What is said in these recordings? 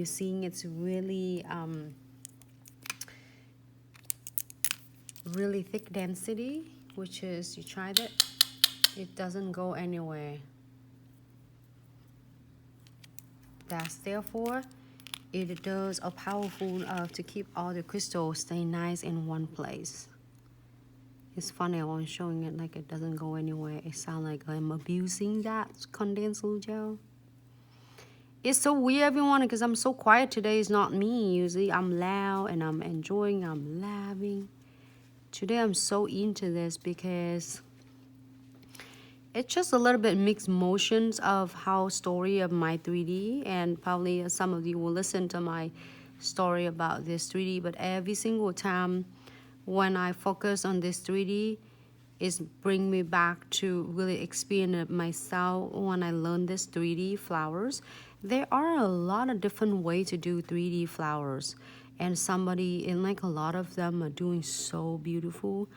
you're seeing it's really really thick density, which is, you tried it doesn't go anywhere. That's therefore it does a powerful to keep all the crystals stay nice in one place. It's funny, I'm showing it like it doesn't go anywhere. It sounds like I'm abusing that condensed glue gel. It's so weird, everyone, because I'm so quiet today. It's not me. Usually I'm loud and I'm enjoying, I'm laughing. Today I'm so into this because it's just a little bit mixed motions of how story of my 3D, and probably some of you will listen to my story about this 3D, but every single time when I focus on this 3D, is bring me back to really experience it myself when I learned this 3D flowers. There are a lot of different ways to do 3D flowers, and somebody, and like a lot of them are doing so beautiful.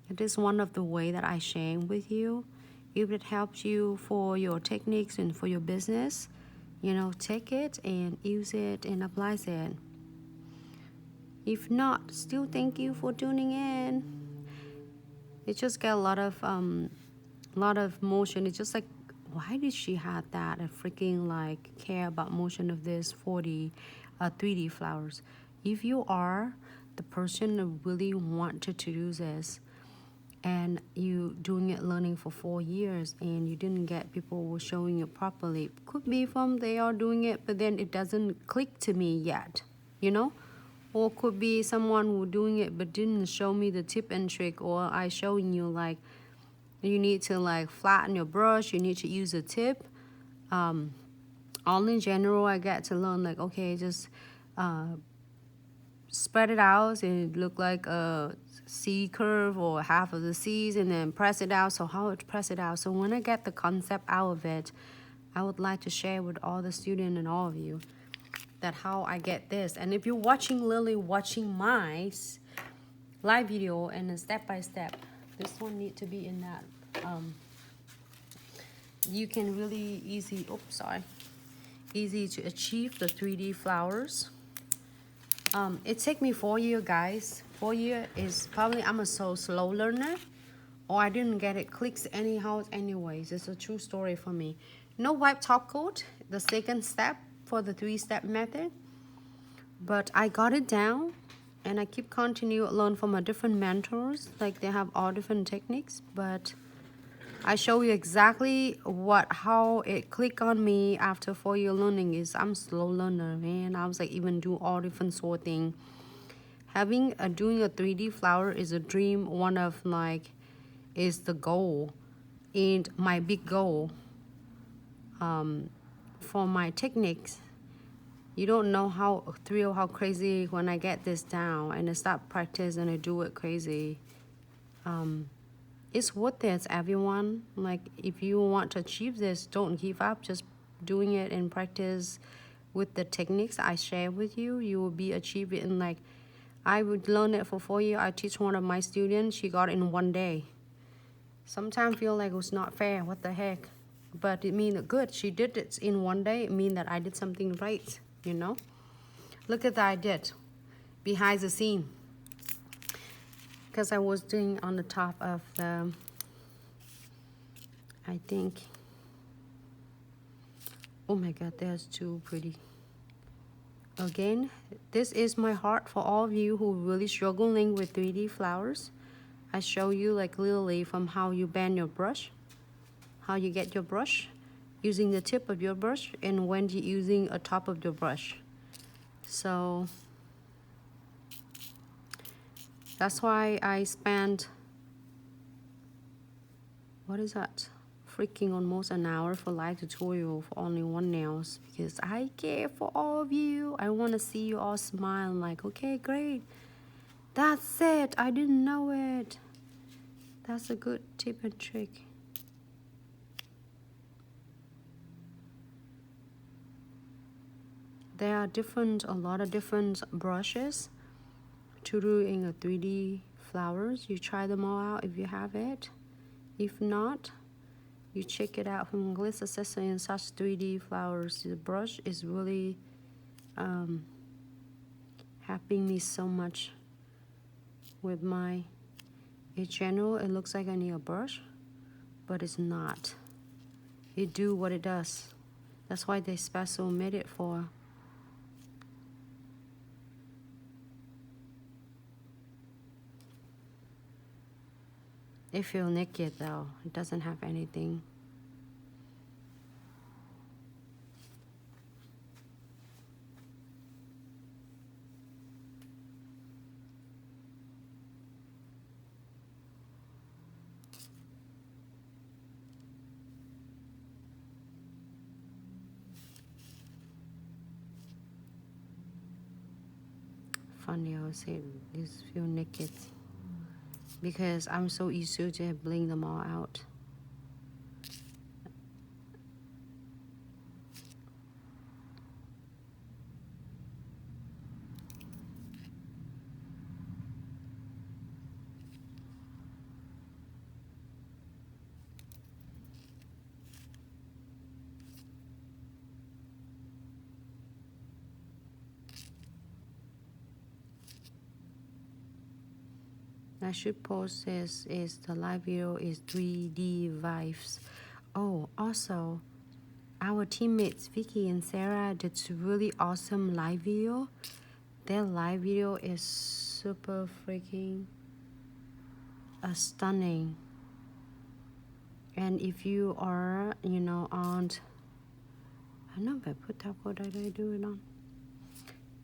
It is one of the way that I share with you. If it helps you for your techniques and for your business, you know, take it and use it and apply it. If not, still thank you for tuning in. It just got a lot of motion. It's just like, why did she have that? I freaking like care about motion of this 3D flowers. If you are the person who really wanted to do this, and you doing it learning for 4 years and you didn't get people showing you properly, could be from they are doing it but then it doesn't click to me yet, you know, or could be someone who doing it but didn't show me the tip and trick, or I showing you like you need to like flatten your brush, you need to use a tip. All in general, I get to learn like, okay, just spread it out and it look like a C curve or half of the C's, and then press it out. So how to press it out. So when I get the concept out of it, I would like to share with all the students and all of you that how I get this. And if you're watching Lily watching my live video and a step by step, this one need to be in that. You can really easy to achieve the 3D flowers. It take me 4 years, guys. 4 years is probably I'm a so slow learner, or I didn't get it clicks anyhow anyways. It's a true story for me. No wipe top coat, the second step for the 3-step method. But I got it down, and I keep continue learn from a different mentors. Like they have all different techniques, but I show you exactly how it click on me after 4 year learning. Is I'm slow learner, man. I was like even do all different sorting. Doing a 3D flower is a dream. One of like is the goal, and my big goal. For my techniques, you don't know how thrill, how crazy when I get this down and I start practice and I do it crazy. It's worth it, everyone. Like if you want to achieve this, don't give up. Just doing it in practice with the techniques I share with you, you will be achieving in like, I would learn it for 4 years. I teach one of my students, she got it in 1 day. Sometimes feel like it was not fair, what the heck. But it means good, she did it in 1 day. It means that I did something right, you know. Look at that I did behind the scene. Because I was doing on the top of the, I think, oh my god, that's too pretty. Again, this is my heart for all of you who really struggling with 3D flowers. I show you like literally from how you bend your brush, how you get your brush, using the tip of your brush, and when you're using a top of your brush. So that's why I spent, what is that? Freaking almost an hour for live tutorial for only one nails, because I care for all of you. I want to see you all smile like, okay, great. That's it. I didn't know it. That's a good tip and trick. There are a lot of different brushes to do in a 3D flowers. You try them all out if you have it. If not, You check it out from Glitz Accessory and such 3D flowers. The brush is really helping me so much with my in general. It looks like I need a brush, but it's not. It do what it does. That's why they special made it for. It feel naked though. It doesn't have anything. Funny, I would say this feel naked because I'm so used to bling them all out. I should post this is the live video is 3D vibes. Oh, also our teammates Vicky and Sarah did really awesome live video. Their live video is super freaking stunning. And if you are, you know, on, I don't know if I put that, what did I do it on?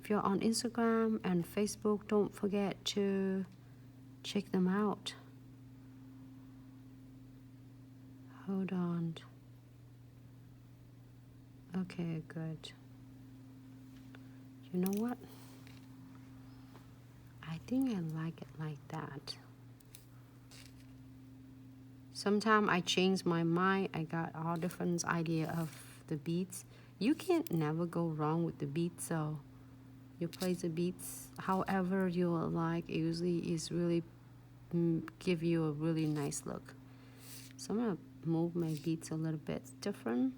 If you're on Instagram and Facebook, don't forget to check them out. Hold on. Okay, good. You know what? I think I like it like that. Sometimes I change my mind. I got all different idea of the beats. You can't never go wrong with the beats, so you play the beats however you like. It usually is really give you a really nice look. So I'm gonna move my beats a little bit different.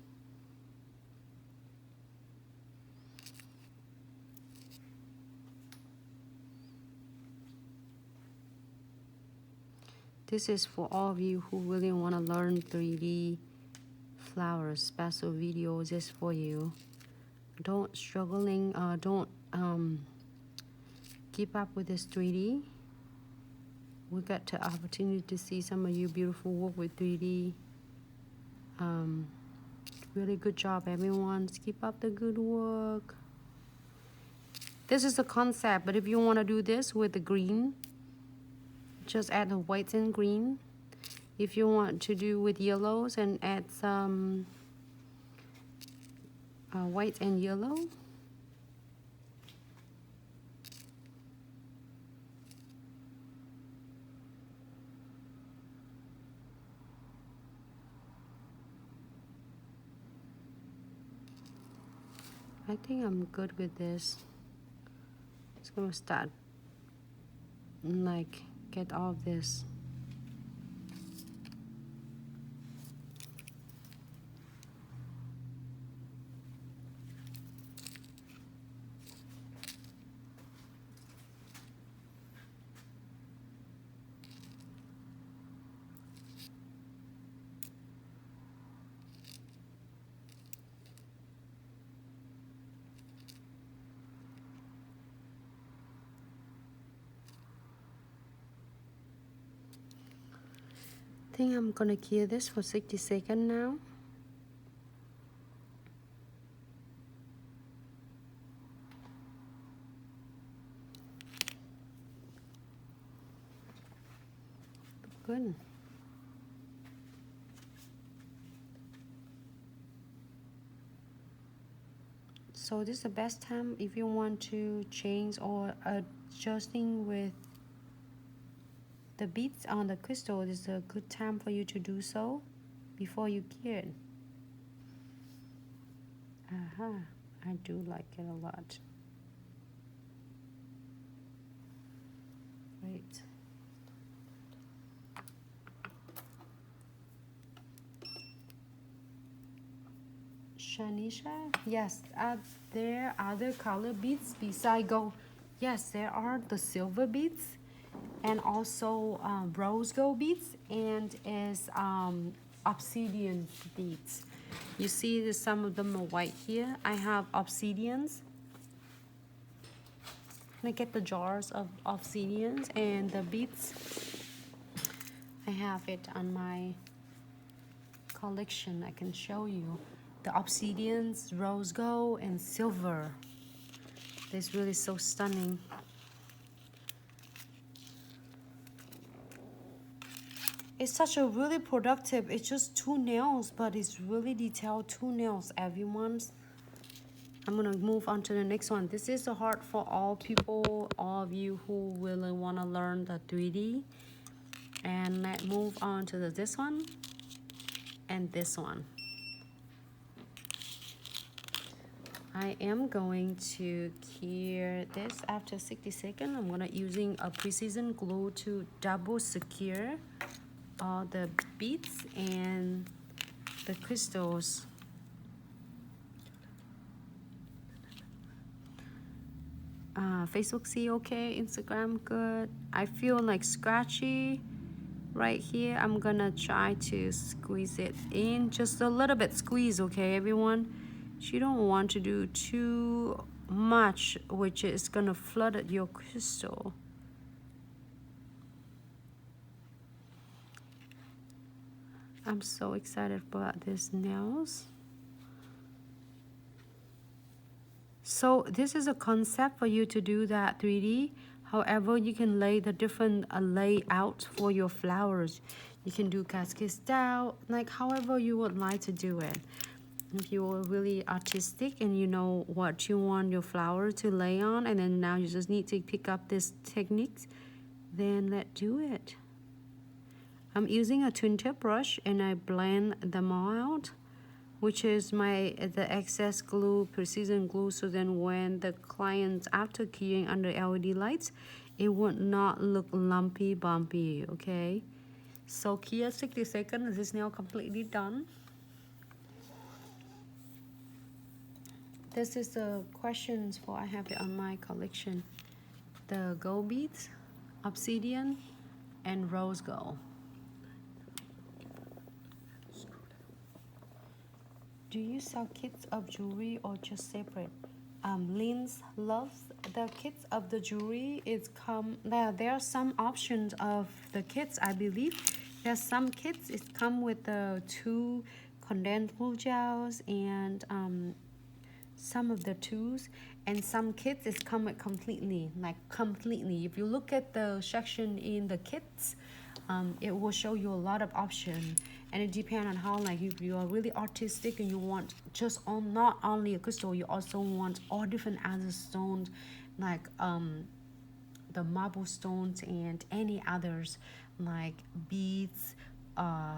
This is for all of you who really want to learn 3D flowers. Special video just for you. Don't struggling. Don't keep up with this 3D. We got the opportunity to see some of you beautiful work with 3D. Really good job, everyone. Keep up the good work. This is the concept, but if you want to do this with the green, just add the whites and green. If you want to do with yellows and add some white and yellow. I think I'm good with this. It's gonna start like get all of this. I think I'm gonna clear this for 60 seconds now. Good. So this is the best time if you want to change or adjusting with the beads on the crystal. This is a good time for you to do so before you clear it. I do like it a lot. Great. Shanisha, yes, there are other color beads beside gold. Yes, there are the silver beads and also rose gold beads and is obsidian beads. You see some of them are white here. I have obsidians. I get the jars of obsidians and the beads. I have it on my collection. I can show you the obsidians, rose gold, and silver. This really so stunning. It's such a really productive. It's just 2 nails, but it's really detailed 2 nails, everyone's. I'm gonna move on to the next one. This is a heart for all people, all of you who really wanna learn the 3D. And let's move on to this one and this one. I am going to cure this after 60 seconds. I'm gonna using a precision glue to double secure all the beads and the crystals. Facebook see okay, Instagram good. I feel like scratchy right here. I'm gonna try to squeeze it in just a little bit. Squeeze, okay, everyone? You don't want to do too much, which is gonna flood your crystal. I'm so excited about these nails. So this is a concept for you to do that 3D. However, you can lay the different layout for your flowers. You can do cascade style, like however you would like to do it. If you're really artistic and you know what you want your flower to lay on, and then now you just need to pick up this technique, then let's do it. I'm using a twin tip brush and I blend them all out, which is the excess glue, precision glue, so then when the clients after keying under LED lights, it would not look lumpy bumpy, okay? So key 60 seconds, this is now completely done. This is the questions for I have it on my collection. The gold beads, obsidian, and rose gold. Do you sell kits of jewelry or just separate? Lynn's loves the kits of the jewelry. There are some options of the kits, I believe. There's some kits it come with the 2 condensed glue gels and some of the tools, and some kits is come with completely. If you look at the section in the kits, it will show you a lot of options, and it depends on how, like, if you are really artistic and you want just not only a crystal, you also want all different other stones, like the marble stones and any others, like beads,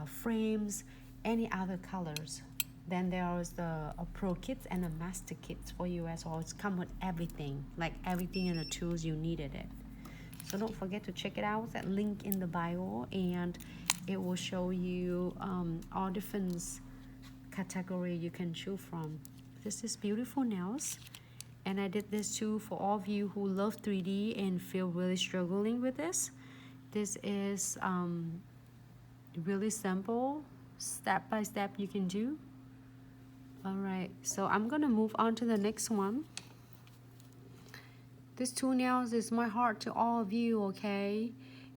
frames, any other colors. Then there is the pro kits and the master kits for you as well. It's come with everything, like everything and the tools you needed it. So don't forget to check it out, that link in the bio, and it will show you all different category you can choose from. This is beautiful nails, and I did this too for all of you who love 3D and feel really struggling with this. This is really simple, step by step you can do. All right, so I'm gonna move on to the next one. This 2 nails is my heart to all of you, okay?